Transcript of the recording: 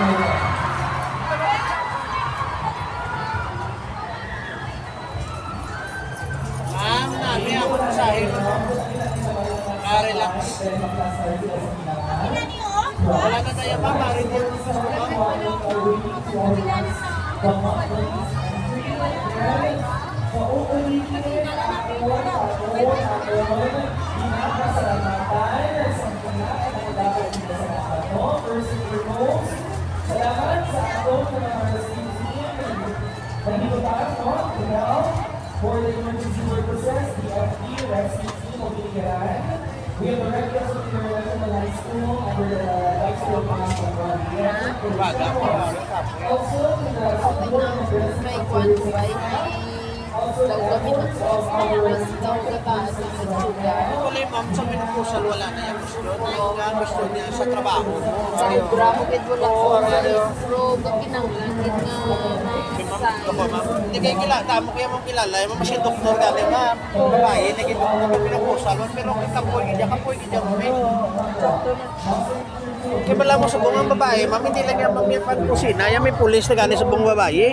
Ma'am, nami ako na sa ilo. Relax. Wala na tayo pa, marin din. Salamat sa ako ng mga team. Nandito tayo, no? For the emergency purposes, the FD rescue team of Biliran. We have the Red Cross of International High School under the High School of also to the support of the May kwan daw gamit ang mas daw gataas ng sugar. Wala yung ma'am sa pinupusal, wala na yung gusto. Gusto niya sa trabaho mo. Sobra mo gid wala ko. Pero gakinanglan nga Ito ko, ma'am. Hindi kayo kilala. Tama kaya mong kilala. Yung mga si doktor dati, ma'am. Babae, naging doktor na pinupusal. Pero kapoy gidya, ma'am. Kaya bala mo sa bungang babae, ma'am, hindi lang yung mga kusina. Yan may pulis na gani sa bungang babae.